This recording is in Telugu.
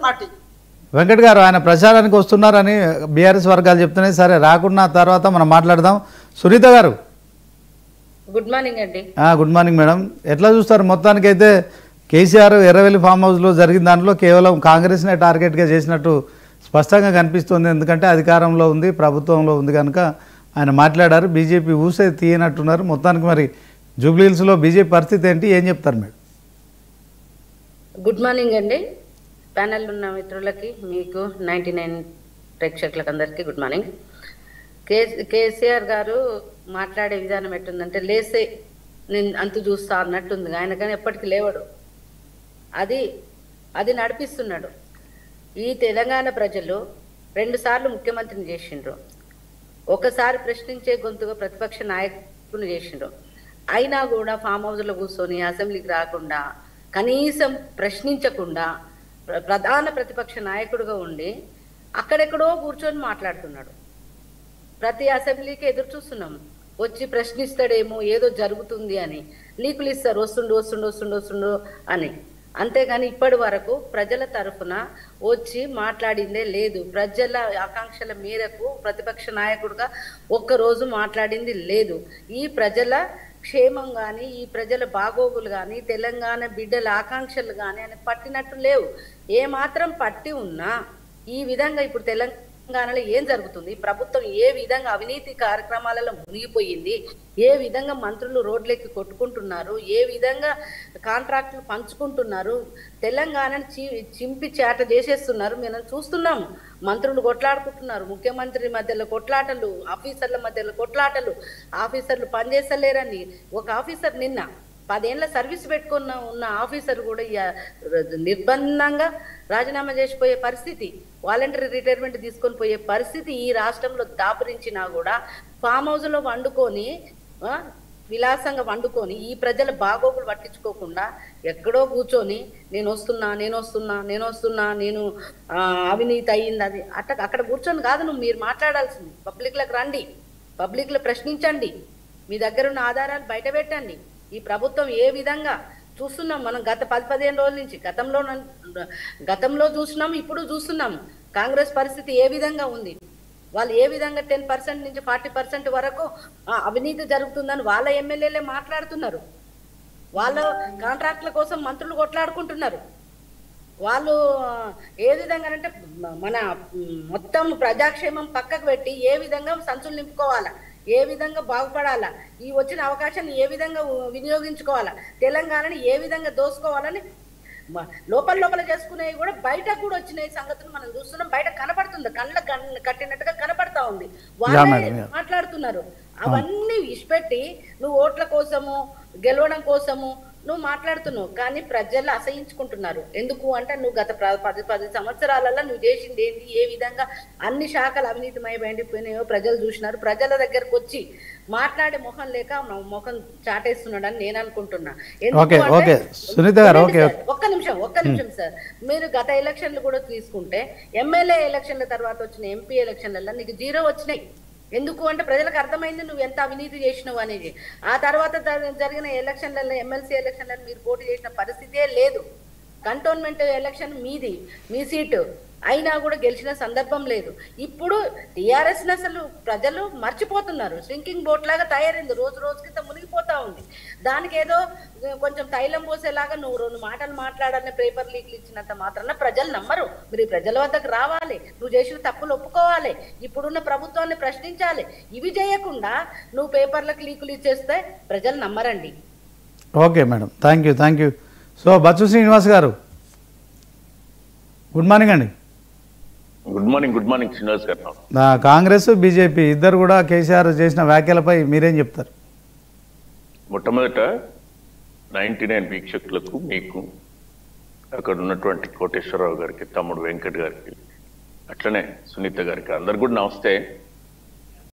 పార్టీ. వెంకట్ గారు ఆయన ప్రచారానికి వస్తున్నారని బీఆర్ఎస్ వర్గాలు చెప్తున్నాయి. సరే, రాకున్న తర్వాత మనం మాట్లాడదాం. సునీత గారు గుడ్ మార్నింగ్ అండి. Good morning madam. ఎట్లా చూస్తారు? మొత్తానికైతే కేసీఆర్ ఎర్రవెల్లి ఫామ్ హౌస్లో జరిగిన దాంట్లో కేవలం కాంగ్రెస్నే టార్గెట్గా చేసినట్టు స్పష్టంగా కనిపిస్తుంది. ఎందుకంటే అధికారంలో ఉంది, ప్రభుత్వంలో ఉంది కనుక ఆయన మాట్లాడారు. బీజేపీ ఊసే తీయనట్టున్నారు. మొత్తానికి మరి జూబ్లీహిల్స్లో బీజేపీ పరిస్థితి ఏంటి, ఏం చెప్తారు మేడం? గుడ్ మార్నింగ్ అండి. ప్యానెల్ ఉన్న మిత్రులకి, మీకు 99 ప్రేక్షకులకు అందరికీ గుడ్ మార్నింగ్. కేసీఆర్ గారు మాట్లాడే విధానం ఎట్టుందంటే లేసే నేను అంతు చూస్తా అన్నట్టుంది. ఆయన కానీ ఎప్పటికీ లేవడు. అది నడిపిస్తున్నాడు. ఈ తెలంగాణ ప్రజలు 2 సార్లు ముఖ్యమంత్రిని చేసిండ్రు, ఒకసారి ప్రశ్నించే గొంతుగా ప్రతిపక్ష నాయకుని చేసిండ్రు. అయినా కూడా ఫామ్ హౌస్లో కూర్చొని అసెంబ్లీకి రాకుండా, కనీసం ప్రశ్నించకుండా ప్రధాన ప్రతిపక్ష నాయకుడిగా ఉండి అక్కడెక్కడో కూర్చొని మాట్లాడుతున్నాడు. ప్రతి అసెంబ్లీకి ఎదురు చూస్తున్నాం, వచ్చి ప్రశ్నిస్తాడేమో, ఏదో జరుగుతుంది అని. లీకులు ఇస్తారు, వస్తుండు అని. అంతేగాని ఇప్పటి వరకు ప్రజల తరఫున వచ్చి మాట్లాడిందే లేదు. ప్రజల ఆకాంక్షల మేరకు ప్రతిపక్ష నాయకుడిగా ఒక్కరోజు మాట్లాడింది లేదు. ఈ ప్రజల క్షేమం కానీ, ఈ ప్రజల బాగోగులు కానీ, తెలంగాణ బిడ్డల ఆకాంక్షలు కానీ ఆయన పట్టినట్టు లేవు. ఏమాత్రం పట్టి ఉన్నా ఈ విధంగా ఇప్పుడు తెలంగాణలో ఏం జరుగుతుంది, ప్రభుత్వం ఏ విధంగా అవినీతి కార్యక్రమాలలో మునిగిపోయింది, ఏ విధంగా మంత్రులు రోడ్లెక్కి కొట్టుకుంటున్నారు, ఏ విధంగా కాంట్రాక్టులు పంచుకుంటున్నారు, తెలంగాణను చింపి చేట చేసేస్తున్నారు. మనం చూస్తున్నాము. మంత్రులు కొట్లాడుకుంటున్నారు, ముఖ్యమంత్రి మధ్యలో కొట్లాటలు, ఆఫీసర్ల మధ్యలో కొట్లాటలు, ఆఫీసర్లు పనిచేస్తలేరని. ఒక ఆఫీసర్ నిన్న 10 ఏళ్ల సర్వీస్ పెట్టుకున్న ఉన్న ఆఫీసర్ కూడా నిర్బంధంగా రాజీనామా చేసిపోయే పరిస్థితి, వాలంటరీ రిటైర్మెంట్ తీసుకొని పోయే పరిస్థితి ఈ రాష్ట్రంలో దాపురించినా కూడా ఫామ్ హౌస్లో వండుకొని విలాసంగా వండుకొని ఈ ప్రజల బాగోగులు పట్టించుకోకుండా ఎక్కడో కూర్చొని నేను వస్తున్నా, నేను అవినీతి అయ్యింది అది అక్కడ కూర్చొని కాదు నువ్వు మీరు మాట్లాడాల్సింది. పబ్లిక్లకు రండి, పబ్లిక్లో ప్రశ్నించండి, మీ దగ్గర ఉన్న ఆధారాలు బయట పెట్టండి. ఈ ప్రభుత్వం ఏ విధంగా చూస్తున్నాం మనం గత 10-15 రోజుల నుంచి, గతంలో చూస్తున్నాం, ఇప్పుడు చూస్తున్నాం కాంగ్రెస్ పరిస్థితి ఏ విధంగా ఉంది. వాళ్ళు ఏ విధంగా 10% నుంచి 40% వరకు అవినీతి జరుగుతుందని వాళ్ళ ఎమ్మెల్యేలే మాట్లాడుతున్నారు. వాళ్ళ కాంట్రాక్టుల కోసం మంత్రులు కొట్లాడుకుంటున్నారు. వాళ్ళు ఏ విధంగా అంటే మన మొత్తం ప్రజాక్షేమం పక్కకు పెట్టి ఏ విధంగా సంచులు నింపుకోవాలా, ఏ విధంగా బాగుపడాలా, ఈ వచ్చిన అవకాశాన్ని ఏ విధంగా వినియోగించుకోవాలా, తెలంగాణని ఏ విధంగా దోసుకోవాలని లోపల చేసుకునేవి కూడా బయటకు కూడా వచ్చిన సంగతులు మనం చూస్తున్నాం. బయట కనపడుతుంది, కళ్ళ కట్టినట్టుగా కనపడతా ఉంది. వాళ్ళే మాట్లాడుతున్నారు. అవన్నీ విడిచిపెట్టి నువ్వు ఓట్ల కోసము గెలవడం కోసము నువ్వు మాట్లాడుతున్నావు. కానీ ప్రజలు అసహించుకుంటున్నారు. ఎందుకు అంటే నువ్వు గత 10 సంవత్సరాలలో నువ్వు చేసింది ఏంటి, ఏ విధంగా అన్ని శాఖలు అవినీతిమయమైపోయినాయో ప్రజలు చూసినారు. ప్రజల దగ్గరకు వచ్చి మాట్లాడే మొహం లేక మొహం చాటేస్తున్నాడని నేను అనుకుంటున్నా. ఒక్క నిమిషం సార్, మీరు గత ఎలక్షన్లు కూడా తీసుకుంటే ఎమ్మెల్యే ఎలక్షన్ల తర్వాత వచ్చిన ఎంపీ ఎలక్షన్లలో నీకు 0 వచ్చినాయి. ఎందుకు అంటే ప్రజలకు అర్థమైంది నువ్వు ఎంత అవినీతి చేసినావు అనేది. ఆ తర్వాత జరిగిన ఎలక్షన్లలో, ఎమ్మెల్సీ ఎలక్షన్లలో మీరు పోటీ చేసిన పరిస్థితే లేదు. కంటోన్మెంట్ ఎలక్షన్ మీది, మీ సీటు అయినా కూడా గెలిచిన సందర్భం లేదు. ఇప్పుడు టీఆర్ఎస్ అసలు ప్రజలు మర్చిపోతున్నారు. శ్రింకింగ్ బోట్ లాగా తయారైంది, రోజు రోజుకింత మునిగిపోతా ఉంది. దానికి ఏదో కొంచెం తైలం పోసేలాగా నువ్వు 2 మాటలు మాట్లాడాలని పేపర్ లీక్లు ఇచ్చినంత మాత్రాన ప్రజలు నమ్మరు. మీరు ప్రజల వద్దకు రావాలి, నువ్వు చేసిన తప్పులు ఒప్పుకోవాలి, ఇప్పుడున్న ప్రభుత్వాన్ని ప్రశ్నించాలి. ఇవి చేయకుండా నువ్వు పేపర్లకు లీకులు ఇచ్చేస్తే ప్రజలు నమ్మరండి. Okay madam, thank you. So Bachchu Srinivas గారు గుడ్ మార్నింగ్ అండి. గుడ్ మార్నింగ్ శ్రీనివాస్ గారు. కాంగ్రెస్ బీజేపీ ఇద్దరు కూడా కేసీఆర్ చేసిన వ్యాఖ్యలపై మీరేం చెప్తారు? మొట్టమొదట 99 వీక్షకులకు, మీకు, అక్కడ ఉన్నటువంటి కోటేశ్వరరావు గారికి, తమ్ముడు వెంకట్ గారికి, అట్లనే సునీత గారికి అందరు కూడా నమస్తే.